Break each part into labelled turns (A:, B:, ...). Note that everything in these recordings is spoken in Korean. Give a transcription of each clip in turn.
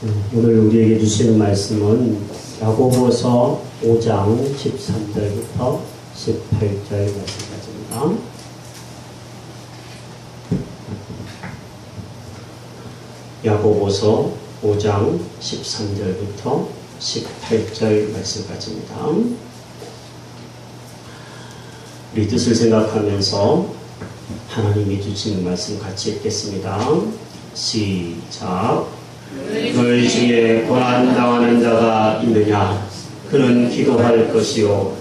A: 오늘 우리에게 주시는 말씀은 야고보서 5장 13절부터 18절 말씀까지입니다. 야고보서 5장 13절부터 18절 말씀까지입니다. 우리 뜻을 생각하면서 하나님이 주시는 말씀 같이 읽겠습니다. 시작. 너희 중에 고난당하는 자가 있느냐? 그는 기도할 것이요.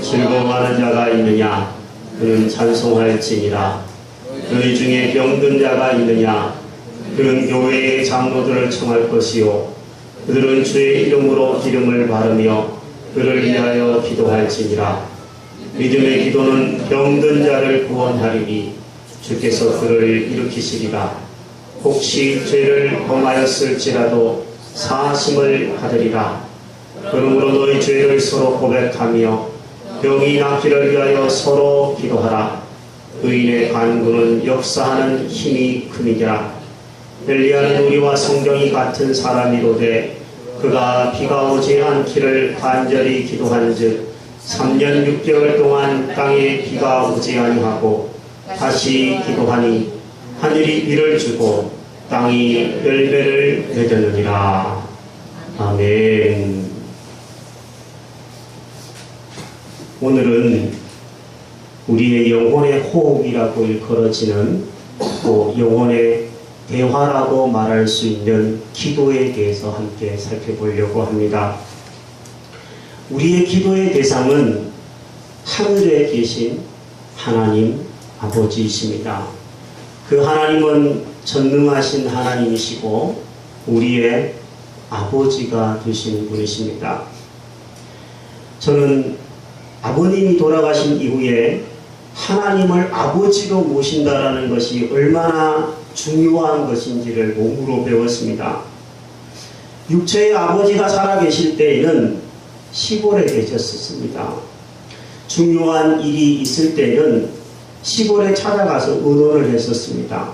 A: 즐거워하는 자가 있느냐? 그는 찬송할지니라. 너희 중에 병든 자가 있느냐? 그는 교회의 장로들을 청할 것이요. 그들은 주의 이름으로 기름을 바르며 그를 위하여 기도할지니라. 믿음의 기도는 병든 자를 구원하리니 주께서 그를 일으키시리라. 혹시 죄를 범하였을지라도 사하심을 받으리라. 그러므로 너희 죄를 서로 고백하며 병이 낫기를 위하여 서로 기도하라. 의인의 간구는 역사하는 힘이 큼이니라. 엘리야는 우리와 성경이 같은 사람이로되 그가 비가 오지 않기를 간절히 기도한즉 3년 6개월 동안 땅에 비가 오지 아니하고 다시 기도하니 하늘이 비를 주고 땅이 열매를 맺었느니라. 아멘. 오늘은 우리의 영혼의 호흡이라고 일컬어지는 또 영혼의 대화라고 말할 수 있는 기도에 대해서 함께 살펴보려고 합니다. 우리의 기도의 대상은 하늘에 계신 하나님 아버지이십니다. 그 하나님은 전능하신 하나님이시고 우리의 아버지가 되시는 분이십니다. 저는 아버님이 돌아가신 이후에 하나님을 아버지로 모신다라는 것이 얼마나 중요한 것인지를 몸으로 배웠습니다. 육체의 아버지가 살아계실 때에는 시골에 계셨습니다. 중요한 일이 있을 때는 시골에 찾아가서 의논을 했었습니다.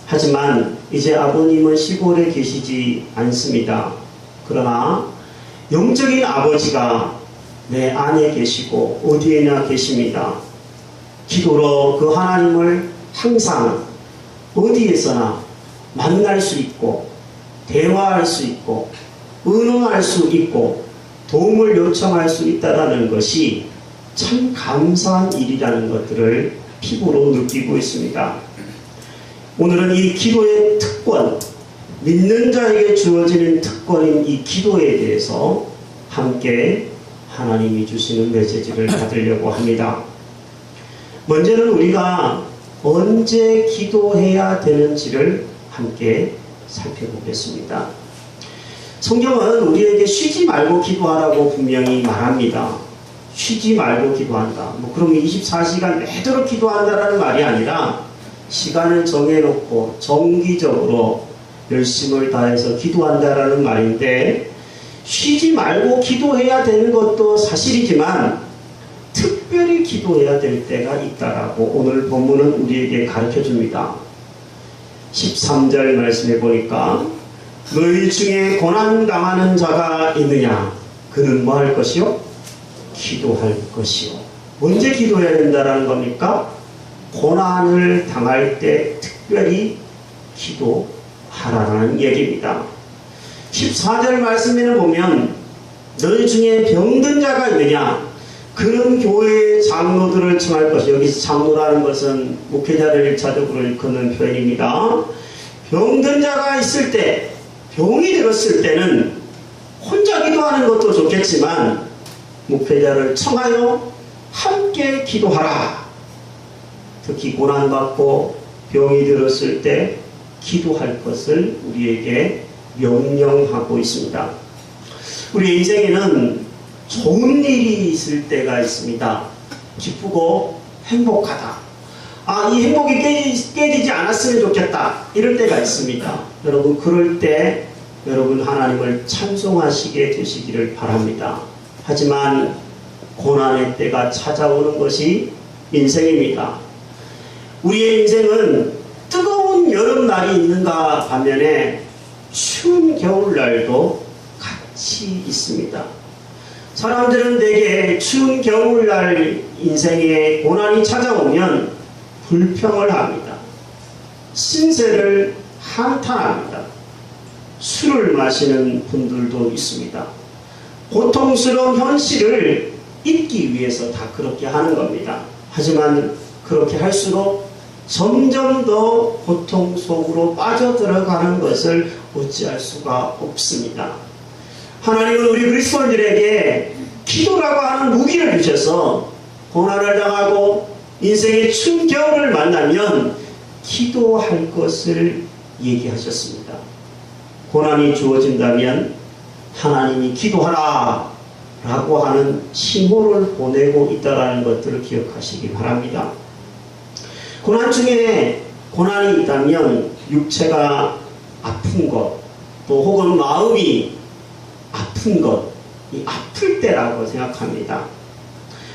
A: 하지만 이제 아버님은 시골에 계시지 않습니다. 그러나 영적인 아버지가 내 안에 계시고 어디에나 계십니다. 기도로 그 하나님을 항상 어디에서나 만날 수 있고 대화할 수 있고 의논할 수 있고 도움을 요청할 수 있다는 것이 참 감사한 일이라는 것들을 피부로 느끼고 있습니다. 오늘은 이 기도의 특권, 믿는 자에게 주어지는 특권인 이 기도에 대해서 함께 하나님이 주시는 메시지를 받으려고 합니다. 먼저는 우리가 언제 기도해야 되는지를 함께 살펴보겠습니다. 성경은 우리에게 쉬지 말고 기도하라고 분명히 말합니다. 쉬지 말고 기도한다. 그러면 24시간 내도록 기도한다라는 말이 아니라 시간을 정해놓고 정기적으로 열심을 다해서 기도한다라는 말인데, 쉬지 말고 기도해야 되는 것도 사실이지만 특별히 기도해야 될 때가 있다라고 오늘 본문은 우리에게 가르쳐 줍니다. 13절 말씀해 보니까 너희 중에 고난당하는 자가 있느냐? 그는 뭐 할 것이요? 기도할 것이요. 언제 기도해야 된다는 겁니까? 고난을 당할 때 특별히 기도하라는 얘기입니다. 14절 말씀에는 보면 너희 중에 병든 자가 있느냐? 그는 교회의 장로들을 청할 것이요. 여기서 장로라는 것은 목회자를 1차적으로 일컫는 표현입니다. 병든 자가 있을 때, 병이 들었을 때는 혼자 기도하는 것도 좋겠지만 목회자를 청하여 함께 기도하라. 특히 고난받고 병이 들었을 때 기도할 것을 우리에게 명령하고 있습니다. 우리 인생에는 좋은 일이 있을 때가 있습니다. 기쁘고 행복하다. 이 행복이 깨지지 않았으면 좋겠다. 이럴 때가 있습니다. 여러분, 그럴 때 여러분 하나님을 찬송하시게 되시기를 바랍니다. 하지만 고난의 때가 찾아오는 것이 인생입니다. 우리의 인생은 뜨거운 여름날이 있는가 반면에 추운 겨울날도 같이 있습니다. 사람들은 대개 추운 겨울날 인생에 고난이 찾아오면 불평을 합니다. 신세를 한탄합니다. 술을 마시는 분들도 있습니다. 고통스러운 현실을 잊기 위해서 다 그렇게 하는 겁니다. 하지만 그렇게 할수록 점점 더 고통 속으로 빠져들어가는 것을 어찌할 수가 없습니다. 하나님은 우리 그리스도인들에게 기도라고 하는 무기를 주셔서 고난을 당하고 인생의 추운 겨울을 만나면 기도할 것을 얘기하셨습니다. 고난이 주어진다면 하나님이 기도하라 라고 하는 신호를 보내고 있다는 것들을 기억하시기 바랍니다. 고난 중에 고난이 있다면 육체가 아픈 것, 또 혹은 마음이 아픈 것, 이 아플 때라고 생각합니다.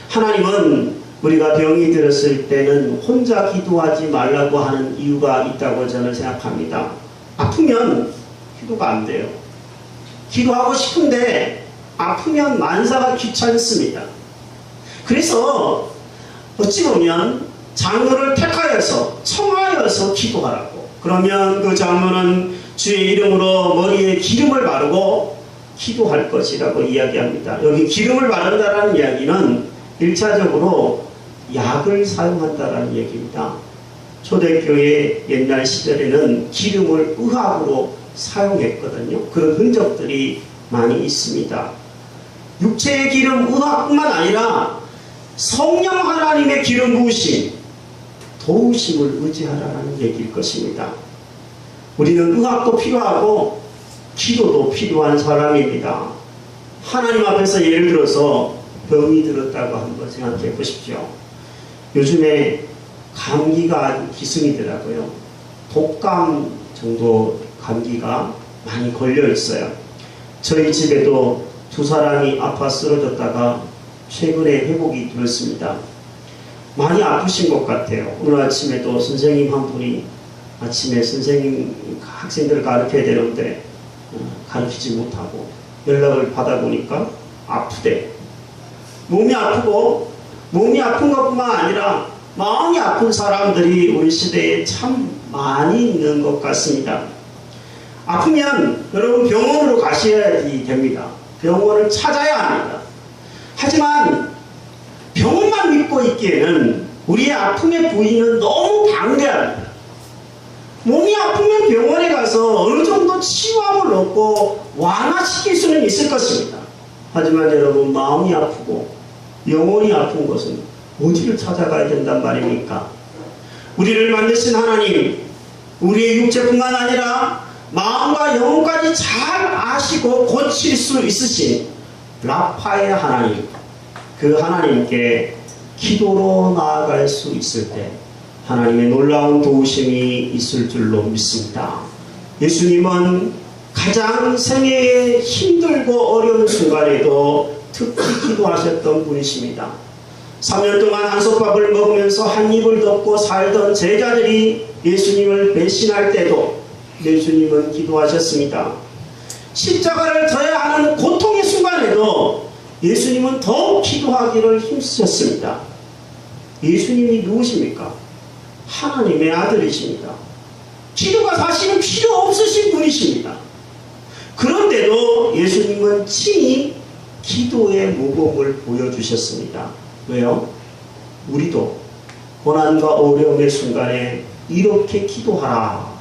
A: 하나님은 우리가 병이 들었을 때는 혼자 기도하지 말라고 하는 이유가 있다고 저는 생각합니다. 아프면 기도가 안 돼요. 기도하고 싶은데 아프면 만사가 귀찮습니다. 그래서 어찌 보면 장로를 택하여서 청하여서 기도하라고. 그러면 그 장로는 주의 이름으로 머리에 기름을 바르고 기도할 것이라고 이야기합니다. 여기 기름을 바른다는 이야기는 1차적으로 약을 사용한다는 얘기입니다. 초대교회 옛날 시절에는 기름을 의학으로 사용했거든요. 그런 흔적들이 많이 있습니다. 육체의 기름 의학뿐만 아니라 성령 하나님의 기름 부으심, 도우심을 의지하라는 얘기일 것입니다. 우리는 의학도 필요하고 기도도 필요한 사람입니다. 하나님 앞에서 예를 들어서 병이 들었다고 한번 생각해 보십시오. 요즘에 감기가 아주 기승이더라고요. 독감 정도 감기가 많이 걸려 있어요. 저희 집에도 두 사람이 아파 쓰러졌다가 최근에 회복이 되었습니다. 많이 아프신 것 같아요. 오늘 아침에도 선생님 한 분이 아침에 선생님 학생들을 가르쳐야 되는데 가르치지 못하고 연락을 받아보니까 아프대. 몸이 아프고 몸이 아픈 것뿐만 아니라 마음이 아픈 사람들이 우리 시대에 참 많이 있는 것 같습니다. 아프면 여러분 병원으로 가셔야 됩니다. 병원을 찾아야 합니다. 하지만 병원만 믿고 있기에는 우리의 아픔의 부위는 너무 방대합니다. 몸이 아프면 병원에 가서 어느 정도 치유함을 얻고 완화시킬 수는 있을 것입니다. 하지만 여러분 마음이 아프고 영혼이 아픈 것은 어디를 찾아가야 된단 말입니까? 우리를 만드신 하나님, 우리의 육체뿐만 아니라 마음과 영혼까지 잘 아시고 고칠 수 있으신 라파의 하나님, 그 하나님께 기도로 나아갈 수 있을 때 하나님의 놀라운 도우심이 있을 줄로 믿습니다. 예수님은 가장 생애에 힘들고 어려운 순간에도 특히 기도하셨던 분이십니다. 3년 동안 한솥밥을 먹으면서 한 입을 덮고 살던 제자들이 예수님을 배신할 때도 예수님은 기도하셨습니다. 십자가를 져야 하는 고통의 순간에도 예수님은 더욱 기도하기를 힘쓰셨습니다. 예수님이 누구십니까? 하나님의 아들이십니다. 기도가 사실은 필요 없으신 분이십니다. 그런데도 예수님은 친히 기도의 모범을 보여주셨습니다. 왜요? 우리도 고난과 어려움의 순간에 이렇게 기도하라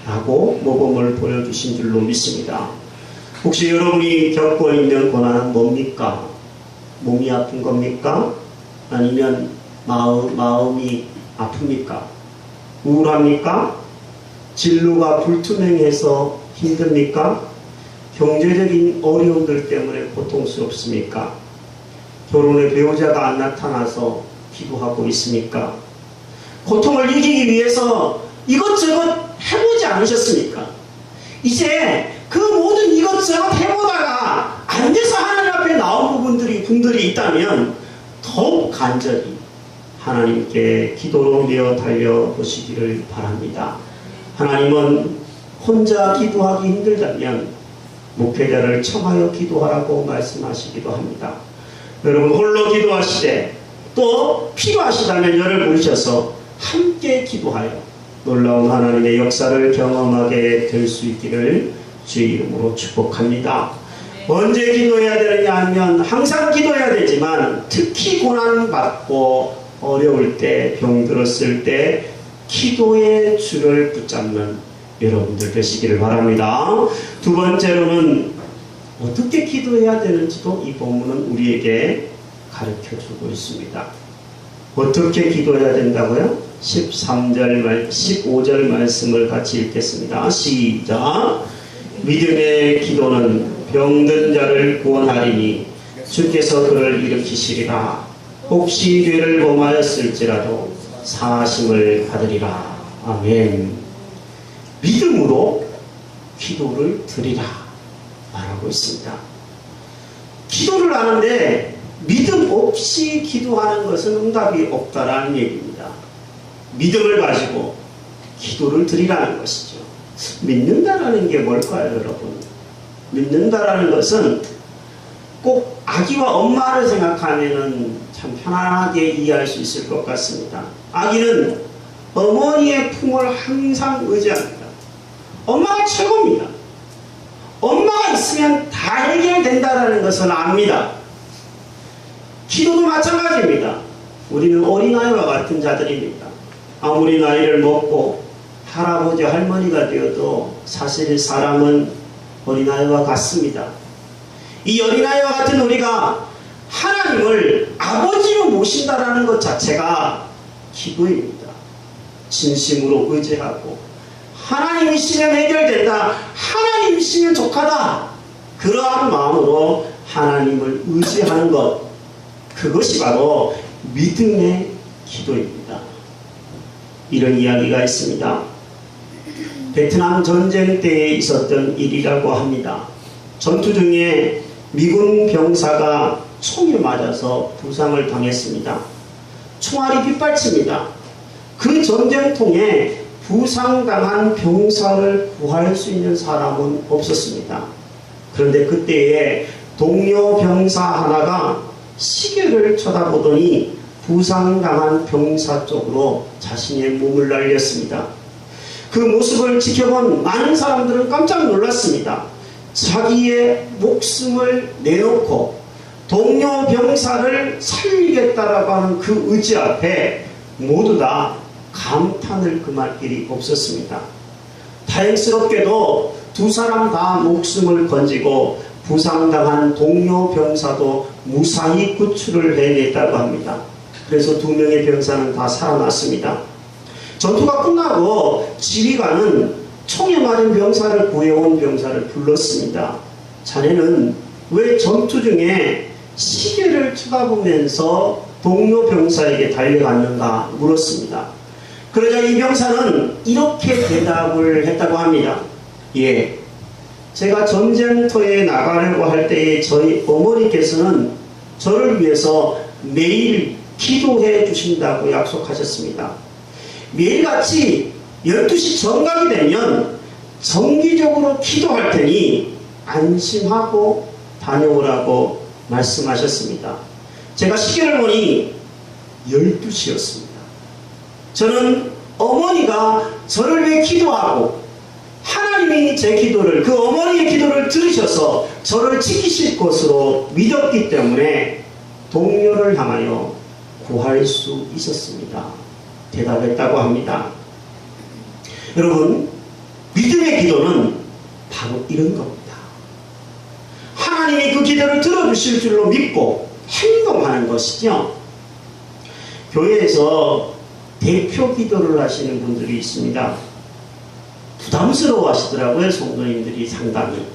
A: 라고 모범을 보여주신 줄로 믿습니다. 혹시 여러분이 겪고 있는 고난은 뭡니까? 몸이 아픈 겁니까? 아니면 마음이 아픕니까? 우울합니까? 진로가 불투명해서 힘듭니까? 경제적인 어려움들 때문에 고통스럽습니까? 결혼의 배우자가 안 나타나서 기도하고 있습니까? 고통을 이기기 위해서 이것저것 해보지 않으셨습니까? 이제 그 모든 이것저것 해보다가 안 돼서 하나님 앞에 나온 분들이 있다면 더욱 간절히 하나님께 기도로 메어 달려보시기를 바랍니다. 하나님은 혼자 기도하기 힘들다면 목회자를 청하여 기도하라고 말씀하시기도 합니다. 여러분 홀로 기도하시되 또 필요하시다면 여를 부르셔서 함께 기도하여 놀라운 하나님의 역사를 경험하게 될 수 있기를 주의 이름으로 축복합니다. 언제 기도해야 되느냐 하면 항상 기도해야 되지만 특히 고난받고 어려울 때, 병들었을 때 기도의 줄을 붙잡는 여러분들 되시기를 바랍니다. 두 번째로는 어떻게 기도해야 되는지도 이 본문은 우리에게 가르쳐주고 있습니다. 어떻게 기도해야 된다고요? 15절 말씀을 같이 읽겠습니다. 시작. 믿음의 기도는 병든 자를 구원하리니 주께서 그를 일으키시리라. 혹시 죄를 범하였을지라도 사하심을 받으리라. 아멘. 믿음으로 기도를 드리라 말하고 있습니다. 기도를 하는데 믿음 없이 기도하는 것은 응답이 없다라는 얘기입니다. 믿음을 가지고 기도를 드리라는 것이죠. 믿는다라는 게 뭘까요, 여러분? 믿는다라는 것은 꼭 아기와 엄마를 생각하면은 참 편안하게 이해할 수 있을 것 같습니다. 아기는 어머니의 품을 항상 의지합니다. 엄마가 최고입니다. 엄마가 있으면 다 해결된다라는 것을 압니다. 기도도 마찬가지입니다. 우리는 어린아이와 같은 자들입니다. 아무리 나이를 먹고 할아버지 할머니가 되어도 사실 사람은 어린아이와 같습니다. 이 어린아이와 같은 우리가 하나님을 아버지로 모신다라는 것 자체가 기도입니다. 진심으로 의지하고 하나님이시면 해결된다, 하나님이시면 족하다, 그러한 마음으로 하나님을 의지하는 것, 그것이 바로 믿음의 기도입니다. 이런 이야기가 있습니다. 베트남 전쟁 때에 있었던 일이라고 합니다. 전투 중에 미군 병사가 총에 맞아서 부상을 당했습니다. 총알이 빗발칩니다. 그 전쟁통에 부상당한 병사를 구할 수 있는 사람은 없었습니다. 그런데 그때에 동료 병사 하나가 시계를 쳐다보더니 부상당한 병사 쪽으로 자신의 몸을 날렸습니다. 그 모습을 지켜본 많은 사람들은 깜짝 놀랐습니다. 자기의 목숨을 내놓고 동료 병사를 살리겠다라고 하는 그 의지 앞에 모두 다 감탄을 금할 길이 없었습니다. 다행스럽게도 두 사람 다 목숨을 건지고 부상당한 동료 병사도 무사히 구출을 해냈다고 합니다. 그래서 두 명의 병사는 다 살아났습니다. 전투가 끝나고 지휘관은 총에 맞은 병사를 구해온 병사를 불렀습니다. 자네는 왜 전투 중에 시계를 쳐다보면서 동료 병사에게 달려갔는가 물었습니다. 그러자 이 병사는 이렇게 대답을 했다고 합니다. 예, 제가 전쟁터에 나가려고 할 때에 저희 어머니께서는 저를 위해서 매일 기도해 주신다고 약속하셨습니다. 매일같이 12시 정각이 되면 정기적으로 기도할 테니 안심하고 다녀오라고 말씀하셨습니다. 제가 시계를 보니 12시였습니다. 저는 어머니가 저를 위해 기도하고 하나님이 제 기도를, 그 어머니의 기도를 들으셔서 저를 지키실 것으로 믿었기 때문에 동료를 향하여 구할 수 있었습니다. 대답했다고 합니다. 여러분, 믿음의 기도는 바로 이런 겁니다. 하나님이 그 기도를 들어주실 줄로 믿고 행동하는 것이죠. 교회에서 대표 기도를 하시는 분들이 있습니다. 부담스러워 하시더라고요, 성도님들이 상당히.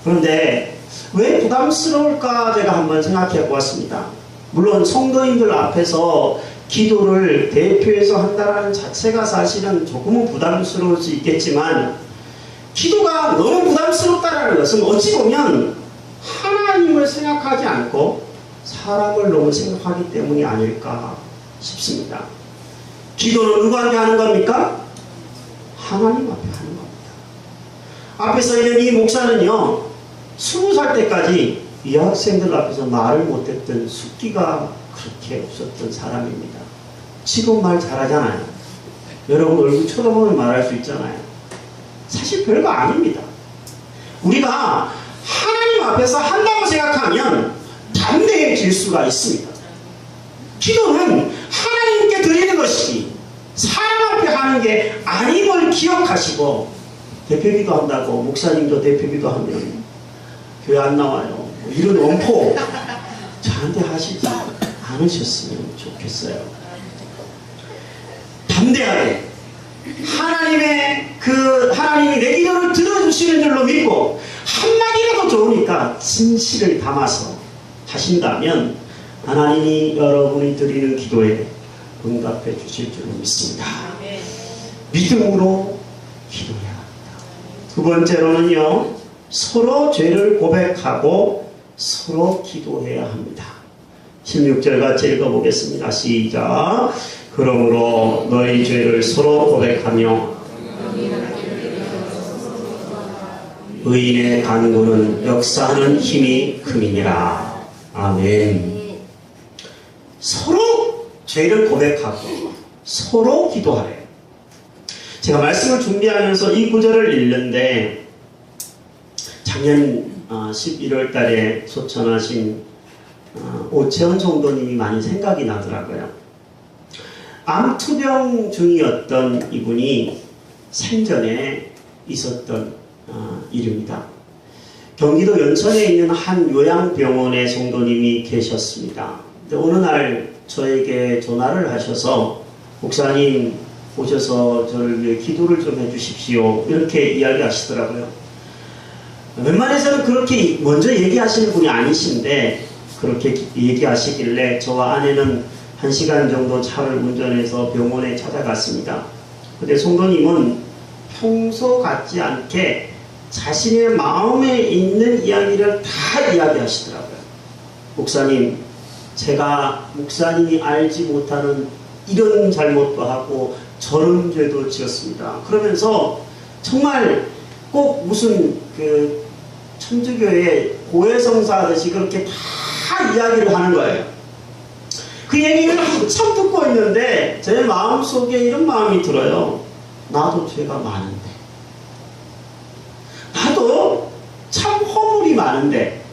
A: 그런데 왜 부담스러울까 제가 한번 생각해 보았습니다. 물론 성도님들 앞에서 기도를 대표해서 한다는 자체가 사실은 조금은 부담스러울 수 있겠지만, 기도가 너무 부담스럽다는 것은 어찌 보면 하나님을 생각하지 않고 사람을 너무 생각하기 때문이 아닐까 싶습니다. 기도는 누구한테 하는 겁니까? 하나님 앞에 하는 겁니다. 앞에 서 있는 이 목사는요, 20살 때까지 이 학생들 앞에서 말을 못했던 숫기가 그렇게 없었던 사람입니다. 지금 말 잘하잖아요. 여러분 얼굴 쳐다보면 말할 수 있잖아요. 사실 별거 아닙니다. 우리가 하나님 앞에서 한다고 생각하면 담대해질 수가 있습니다. 기도는 하나님께 드리는 것이지 사람 앞에 하는 게 아님을 기억하시고, 대표기도 한다고 목사님도 대표기도 하면 교회 안 나와요, 이런 원포 저한테 하시지 않으셨으면 좋겠어요. 담대하게 하나님이 내 기도를 들어주시는 줄로 믿고 한마디라도 좋으니까 진실을 담아서 하신다면 하나님이 여러분이 드리는 기도에 응답해 주실 줄로 믿습니다. 믿음으로 기도해야 합니다. 두 번째로는요, 서로 죄를 고백하고 서로 기도해야 합니다. 16절 같이 읽어보겠습니다. 시작. 그러므로 너희 죄를 서로 고백하며 의인의 간구는 역사하는 힘이 큼이니라. 아멘. 서로 죄를 고백하고 서로 기도하래요. 제가 말씀을 준비하면서 이 구절을 읽는데 작년 11월 달에 소천하신 오채원 성도님이 많이 생각이 나더라고요. 암투병 중이었던 이분이 생전에 있었던 일입니다. 경기도 연천에 있는 한 요양병원에 성도님이 계셨습니다. 근데 어느 날 저에게 전화를 하셔서 목사님 오셔서 저를 위해 기도를 좀 해주십시오, 이렇게 이야기하시더라고요. 웬만해서는 그렇게 먼저 얘기하시는 분이 아니신데 그렇게 얘기하시길래 저와 아내는 1시간 정도 차를 운전해서 병원에 찾아갔습니다. 근데 성도님은 평소 같지 않게 자신의 마음에 있는 이야기를 다 이야기하시더라고요. 목사님, 제가 목사님이 알지 못하는 이런 잘못도 하고 저런 죄도 지었습니다. 그러면서 정말 꼭 무슨 천주교의 고해성사 하듯이 그렇게 다 이야기를 하는 거예요. 그 얘기를 한참 듣고 있는데 제 마음속에 이런 마음이 들어요. 나도 죄가 많은데, 나도 참 허물이 많은데,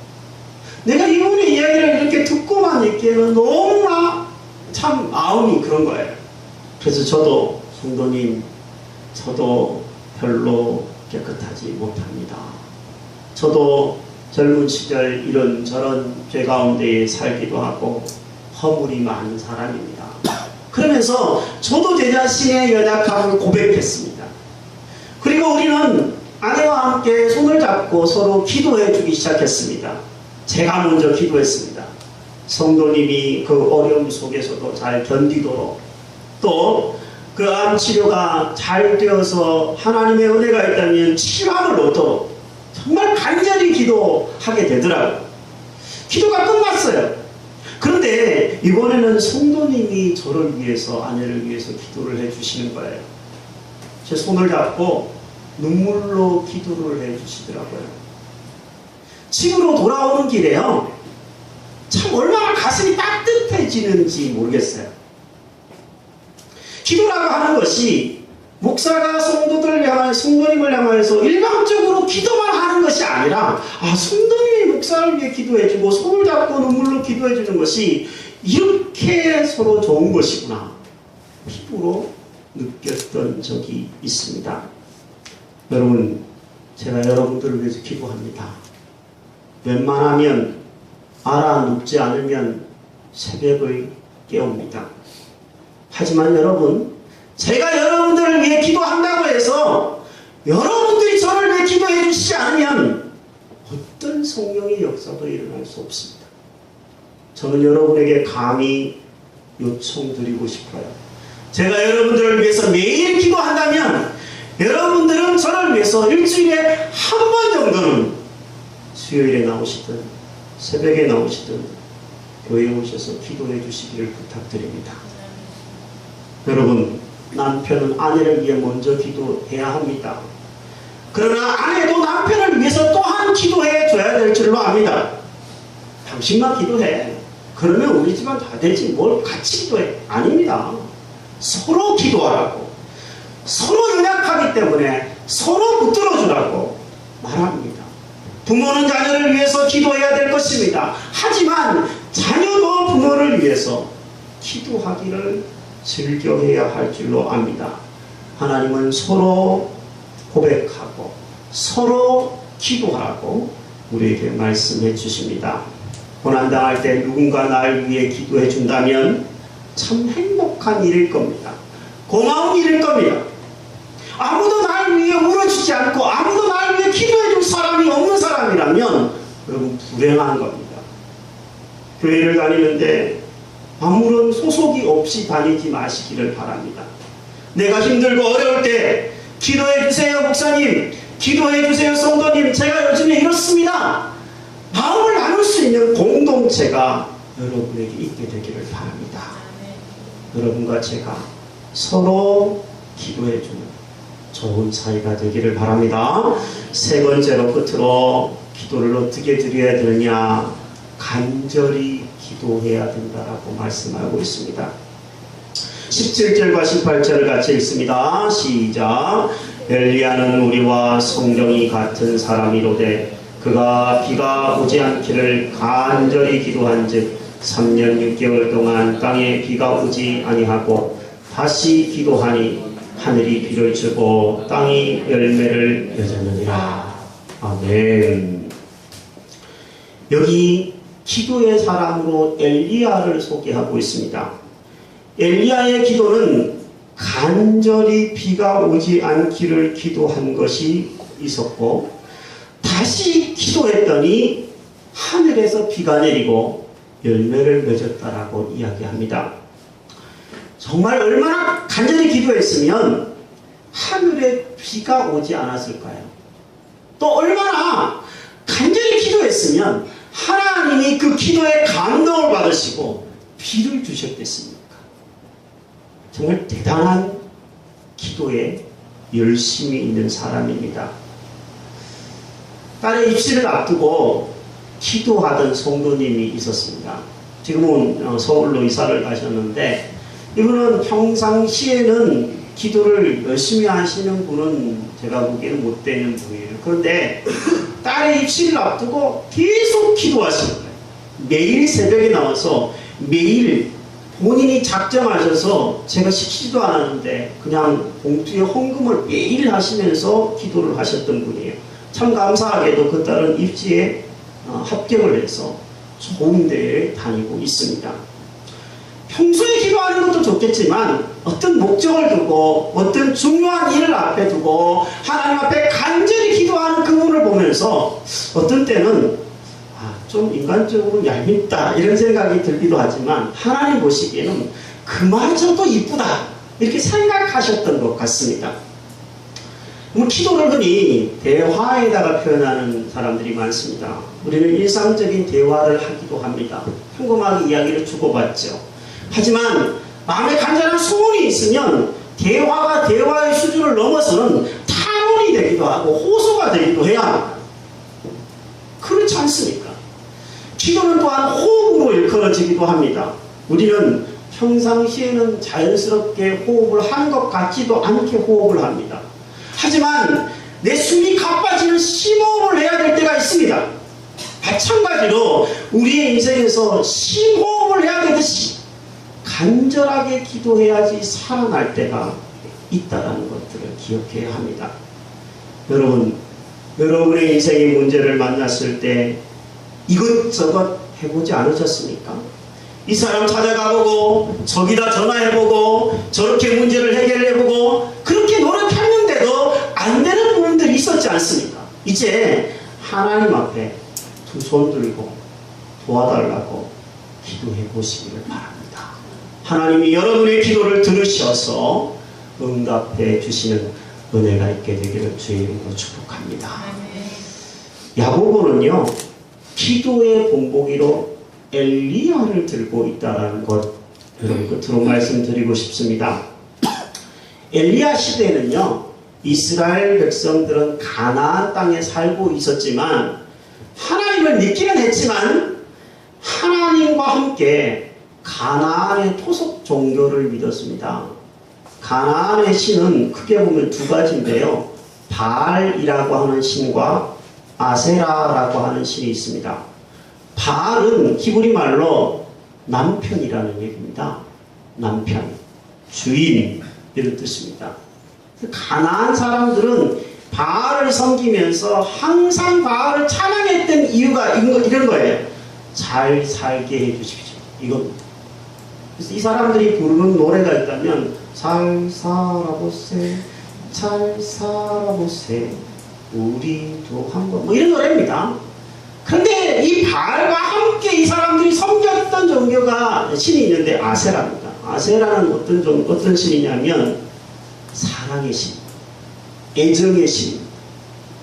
A: 내가 이분의 이야기를 이렇게 듣고만 있기에는 너무나 참 마음이 그런 거예요. 그래서 저도 성도님, 저도 별로 깨끗하지 못합니다. 저도 젊은 시절 이런저런 죄 가운데 살기도 하고 허물이 많은 사람입니다. 그러면서 저도 제 자신의 연약함을 고백했습니다. 그리고 우리는 아내와 함께 손을 잡고 서로 기도해 주기 시작했습니다. 제가 먼저 기도했습니다. 성도님이 그 어려움 속에서도 잘 견디도록, 또 그 암 치료가 잘 되어서 하나님의 은혜가 있다면 치료함을 얻도록 정말 간절히 기도하게 되더라고요. 기도가 끝났어요. 그런데 이번에는 성도님이 저를 위해서, 아내를 위해서 기도를 해주시는 거예요. 제 손을 잡고 눈물로 기도를 해주시더라고요. 집으로 돌아오는 길에요, 참 얼마나 가슴이 따뜻해지는지 모르겠어요. 기도라고 하는 것이 목사가 성도님을 향해서 일방적으로 기도만 하는 것이 아니라, 성도님이 목사를 위해 기도해주고 손을 잡고 눈물로 기도해주는 것이 이렇게 서로 좋은 것이구나, 피부로 느꼈던 적이 있습니다. 여러분, 제가 여러분들을 위해서 기도합니다. 웬만하면 알아눕지 않으면 새벽을 깨웁니다. 하지만 여러분, 제가 여러분들을 위해 기도한다고 해서 여러분들이 저를 위해 기도해 주시지 않으면 어떤 성령의 역사도 일어날 수 없습니다. 저는 여러분에게 감히 요청드리고 싶어요. 제가 여러분들을 위해서 매일 기도한다면 여러분들은 저를 위해서 일주일에 한 번 정도는 수요일에 나오시든 새벽에 나오시든 교회에 오셔서 기도해 주시기를 부탁드립니다. 여러분, 남편은 아내를 위해 먼저 기도해야 합니다. 그러나 아내도 남편을 위해서 또한 기도해 줘야 될 줄로 압니다. 당신만 기도해. 그러면 우리 집안 다 되지. 뭘 같이 기도해. 아닙니다. 서로 기도하라고. 서로 연약하기 때문에 서로 붙들어 주라고 말합니다. 부모는 자녀를 위해서 기도해야 될 것입니다. 하지만 자녀도 부모를 위해서 기도하기를 즐겨해야 할 줄로 압니다. 하나님은 서로 고백하고 서로 기도하라고 우리에게 말씀해 주십니다. 고난당할 때 누군가 나를 위해 기도해 준다면 참 행복한 일일 겁니다. 고마운 일일 겁니다. 아무도 나를 위해 울어주지 않고 아무도 나를 위해 기도해 줄 사람이 없는 사람이라면 여러분 불행한 겁니다. 교회를 다니는데 아무런 소속이 없이 다니지 마시기를 바랍니다. 내가 힘들고 어려울 때 기도해 주세요 목사님, 기도해 주세요 성도님, 제가 요즘에 이렇습니다. 마음을 나눌 수 있는 공동체가 여러분에게 있게 되기를 바랍니다. 여러분과 제가 서로 기도해 주는 좋은 사이가 되기를 바랍니다. 세 번째로 끝으로 기도를 어떻게 드려야 되느냐, 간절히 기도해야 된다라고 말씀하고 있습니다. 17절과 18절을 같이 읽습니다. 시작. 엘리야는 우리와 성령이 같은 사람이로되 그가 비가 오지 않기를 간절히 기도한즉 3년 6개월 동안 땅에 비가 오지 아니하고 다시 기도하니 하늘이 비를 주고 땅이 열매를 맺었느니라. 아멘. 여기 기도의 사람으로 엘리야를 소개하고 있습니다. 엘리야의 기도는 간절히 비가 오지 않기를 기도한 것이 있었고 다시 기도했더니 하늘에서 비가 내리고 열매를 맺었다라고 이야기합니다. 정말 얼마나 간절히 기도했으면 하늘에 비가 오지 않았을까요? 또 얼마나 간절히 기도했으면 하나님이 그 기도에 감동을 받으시고 비를 주셨겠습니까? 정말 대단한 기도에 열심히 있는 사람입니다. 딸의 입시를 앞두고 기도하던 성도님이 있었습니다. 지금은 서울로 이사를 가셨는데 이분은 평상시에는 기도를 열심히 하시는 분은 제가 보기에는 못 되는 분이에요. 그런데 딸의 입시를 앞두고 계속 기도하시는 거예요. 매일 새벽에 나와서 매일 본인이 작정하셔서 제가 시키지도 않았는데 그냥 봉투에 헌금을 매일 하시면서 기도를 하셨던 분이에요. 참 감사하게도 그 딸은 입시에 합격을 해서 좋은 데에 다니고 있습니다. 평소에 기도하는 것도 좋겠지만 어떤 목적을 두고 어떤 중요한 일을 앞에 두고 하나님 앞에 간절히 기도하는 그분을 보면서 어떤 때는 좀 인간적으로 얄밉다 이런 생각이 들기도 하지만 하나님 보시기에는 그마저도 이쁘다 이렇게 생각하셨던 것 같습니다. 기도를 흔히 대화에다가 표현하는 사람들이 많습니다. 우리는 일상적인 대화를 하기도 합니다. 평범하게 이야기를 주고받죠. 하지만 마음에 간절한 소원이 있으면 대화가 대화의 수준을 넘어서는 탄원이 되기도 하고 호소가 되기도 해야 합니다. 그렇지 않습니까? 기도는 또한 호흡으로 일컬어지기도 합니다. 우리는 평상시에는 자연스럽게 호흡을 하는 것 같지도 않게 호흡을 합니다. 하지만 내 숨이 가빠지는 심호흡을 해야 될 때가 있습니다. 마찬가지로 우리의 인생에서 심호흡을 해야 되듯이 간절하게 기도해야지 살아날 때가 있다는 것들을 기억해야 합니다. 여러분의 인생의 문제를 만났을 때 이것저것 해보지 않으셨습니까? 이 사람 찾아가보고 저기다 전화해보고 저렇게 문제를 해결해보고 그렇게 노력했는데도 안 되는 부분들이 있었지 않습니까? 이제 하나님 앞에 두 손 들고 도와달라고 기도해 보시기를 바랍니다. 하나님이 여러분의 기도를 들으셔서 응답해 주시는 은혜가 있게 되기를 주의 이름으로 축복합니다. 야고보는요 기도의 본보기로 엘리야를 들고 있다는 것 여러분 끝으로 말씀드리고 싶습니다. 엘리야 시대는요 이스라엘 백성들은 가나안 땅에 살고 있었지만 하나님을 믿기는 했지만 하나님과 함께 가나안의 토속 종교를 믿었습니다. 가나안의 신은 크게 보면 두 가지인데요. 바알이라고 하는 신과 아세라라고 하는 신이 있습니다. 바알은 히브리 말로 남편이라는 얘기입니다. 남편, 주인 이런 뜻입니다. 가나안 사람들은 바알을 섬기면서 항상 바알을 찬양했던 이유가 이런 거예요. 잘 살게 해주십시오. 이겁니다. 그래서 이 사람들이 부르는 노래가 있다면 잘 살아보세, 잘 살아보세, 우리도 한번 뭐 이런 노래입니다. 그런데 이 바알과 함께 이 사람들이 섬겼던 종교가 신이 있는데 아세라입니다. 아세라는 어떤 신이냐면 사랑의 신, 애정의 신,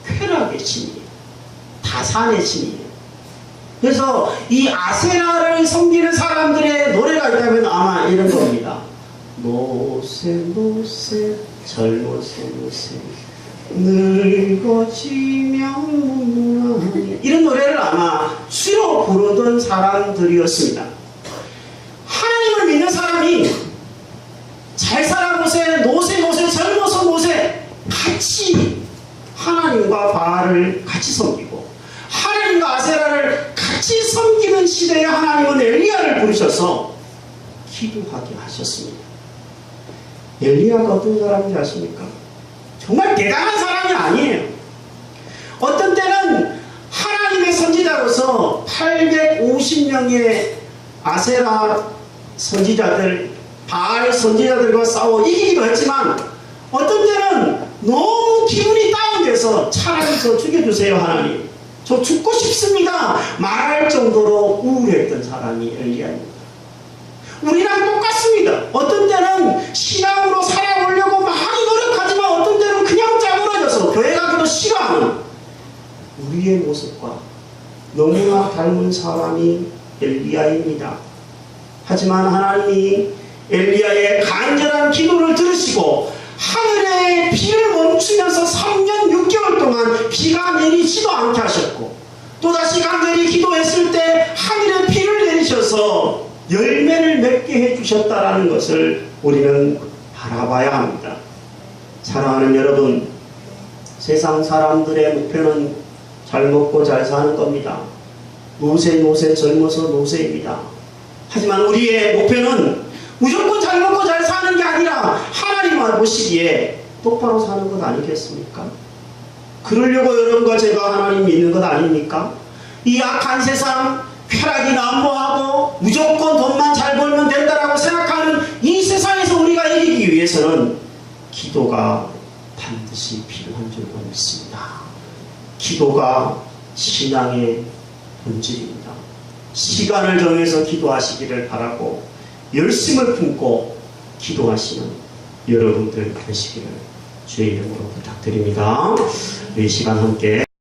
A: 쾌락의 신이에요. 다산의 신이에요. 그래서 이 아세라를 섬기는 사람들의 노래가 있다면 아마 이런 겁니다. 노세 노세 젊어서 노세 늙어지면 묻나니 이런 노래를 아마 주로 부르던 사람들이었습니다. 하나님을 믿는 사람이 잘 살아보세 노세 노세 젊어서 노세 같이 하나님과 바알을 같이 섬기고 하나님과 아세라를 같이 섬기는 시대에 하나님은 엘리야를 부르셔서 기도하게 하셨습니다. 엘리야가 어떤 사람인지 아십니까? 정말 대단한 사람이 아니에요. 어떤 때는 하나님의 선지자로서 850명의 아세라 선지자들, 바알 선지자들과 싸워 이기기도 했지만 어떤 때는 너무 기분이 다운돼서 차라리 저 죽여주세요 하나님, 저 죽고 싶습니다 말할 정도로 우울했던 사람이 엘리야입니다. 우리랑 똑같습니다. 어떤 때는 신앙으로 살아보려고 많이 노력하지만 어떤 때는 그냥 짜물어져서 교회 가기도 싫어하는 우리의 모습과 너무나 닮은 사람이 엘리야입니다. 하지만 하나님이 엘리야의 간절한 기도를 들으시고 하늘의 비를 멈추면서 3년 6개월 동안 비가 내리지도 않게 하셨고 또다시 간절히 기도했을 때 하늘의 비를 내리셔서 열매를 맺게 해주셨다라는 것을 우리는 바라봐야 합니다. 사랑하는 여러분, 세상 사람들의 목표는 잘 먹고 잘 사는 겁니다. 노세 노세 젊어서 노세입니다. 하지만 우리의 목표는 무조건 잘 먹고 잘 사는 게 아니라 하나님 보시기에 똑바로 사는 것 아니겠습니까? 그러려고 여러분과 제가 하나님 믿는 것 아닙니까? 이 악한 세상, 쾌락이 난무하고 무조건 돈만 잘 벌면 된다라고 생각하는 이 세상에서 우리가 이기기 위해서는 기도가 반드시 필요한 줄 믿습니다. 기도가 신앙의 본질입니다. 시간을 정해서 기도하시기를 바라고 열심을 품고 기도하시는 여러분들 되시기를 주의 이름으로 부탁드립니다. 이 시간 함께